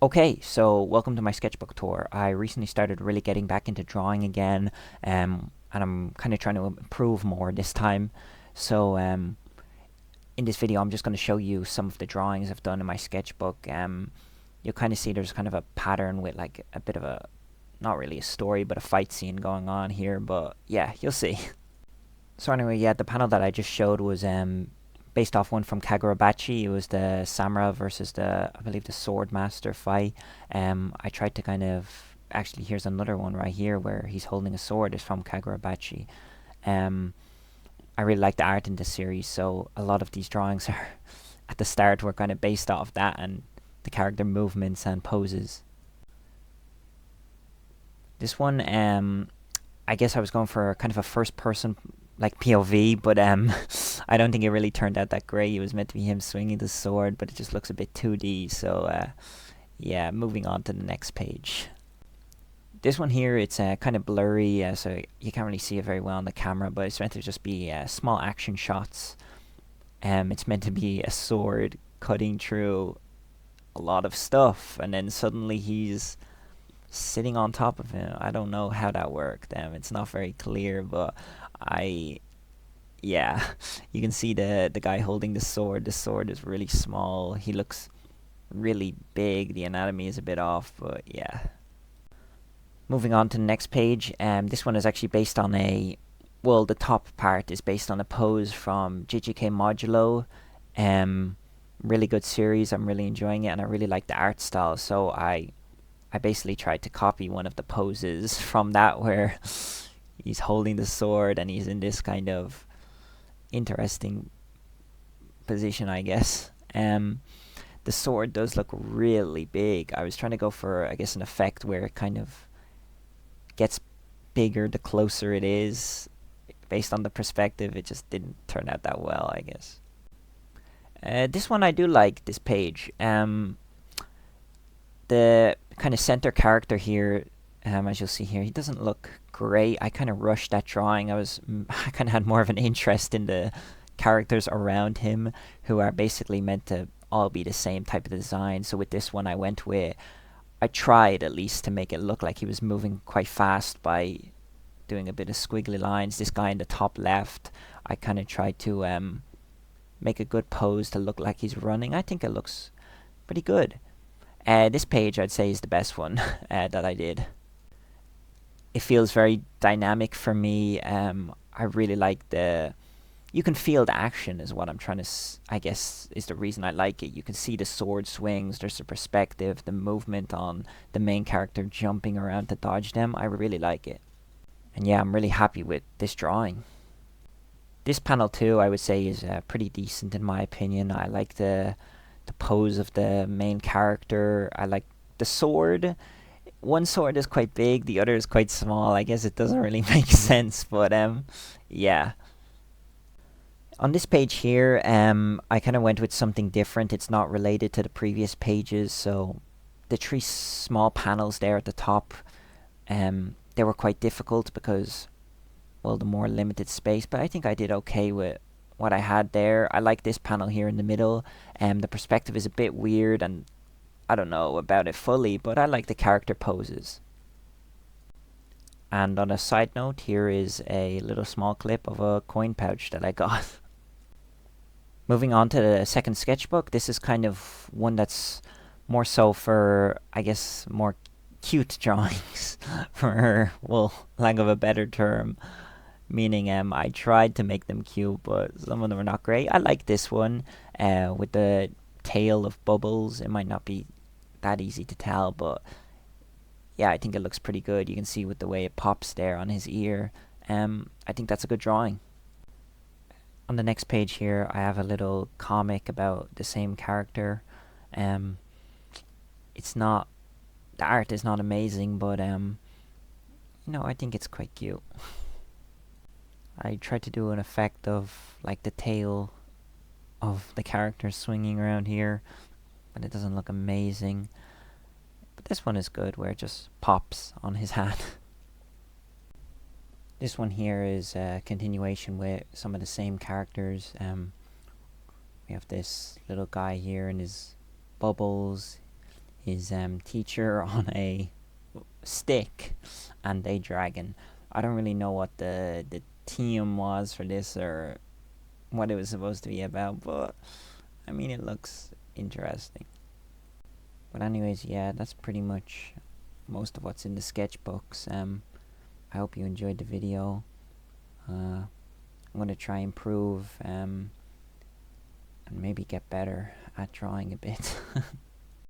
Okay, so welcome to my sketchbook tour. I recently started really getting back into drawing again, and I'm kind of trying to improve more this time. So, in this video, I'm just going to show you some of the drawings I've done in my sketchbook. You'll kind of see there's kind of a pattern with like a bit of a, not really a story, but a fight scene going on here. But yeah, you'll see. So anyway, yeah, the panel that I just showed was based off one from Kagurabachi. It was the Samura versus I believe the Sword Master fight. I tried to kind of, actually here's another one right here where he's holding a sword. It's from Kagurabachi. Um, I really like the art in this series, so a lot of these drawings are at the start were kind of based off that and the character movements and poses. This one, I guess I was going for kind of a first person like POV, but I don't think it really turned out that great. It was meant to be him swinging the sword, but it just looks a bit 2D. So yeah, moving on to the next page. This one here, it's kind of blurry, so you can't really see it very well on the camera, but it's meant to just be small action shots. It's meant to be a sword cutting through a lot of stuff, and then suddenly he's sitting on top of him. I don't know how that worked. It's not very clear, but yeah, you can see the guy holding the sword. The sword is really small. He looks really big. The anatomy is a bit off, but yeah. Moving on to the next page. This one is actually based on well, the top part is based on a pose from JJK Modulo. Really good series. I'm really enjoying it, and I really like the art style. So I basically tried to copy one of the poses from that where he's holding the sword and he's in this kind of interesting position, I guess. The sword does look really big. I was trying to go for, I guess, an effect where it kind of gets bigger the closer it is. Based on the perspective, it just didn't turn out that well, I guess. This one I do like, this page. The kind of center character here, as you'll see here, he doesn't look great. I kind of rushed that drawing. I kind of had more of an interest in the characters around him, who are basically meant to all be the same type of design. So with this one, I tried at least to make it look like he was moving quite fast by doing a bit of squiggly lines. This guy in the top left, I kind of tried to make a good pose to look like he's running. I think it looks pretty good. This page, I'd say, is the best one that I did. It feels very dynamic for me. I really like you can feel the action is what I'm trying to, I guess, is the reason I like it. You can see the sword swings, there's the perspective, the movement on the main character jumping around to dodge them. I really like it. And yeah, I'm really happy with this drawing. This panel too, I would say, is pretty decent in my opinion. I like the pose of the main character. I like the sword. One sword is quite big, the other is quite small. I guess it doesn't really make sense, but yeah. On this page here, I kind of went with something different. It's not related to the previous pages, so the three small panels there at the top, they were quite difficult because, well, the more limited space, but I think I did okay with what I had there. I like this panel here in the middle. The perspective is a bit weird, and I don't know about it fully, but I like the character poses. And on a side note, here is a little small clip of a coin pouch that I got. Moving on to the second sketchbook, this is kind of one that's more so for, I guess, more cute drawings, for, well, lack of a better term. Meaning, I tried to make them cute, but some of them are not great. I like this one, with the tail of bubbles. It might not be that easy to tell, but yeah, I think it looks pretty good. You can see with the way it pops there on his ear. I think that's a good drawing. On the next page here, I have a little comic about the same character. It's not, the art is not amazing, but you know, I think it's quite cute. I tried to do an effect of like the tail of the character swinging around here, but it doesn't look amazing. But this one is good, where it just pops on his hat. This one here is a continuation with some of the same characters. We have this little guy here and his bubbles. his teacher on a stick and a dragon. I don't really know what the theme was for this or what it was supposed to be about, but I mean, it looks interesting. But anyways, yeah, that's pretty much most of what's in the sketchbooks. I hope you enjoyed the video. I'm gonna try and improve and maybe get better at drawing a bit.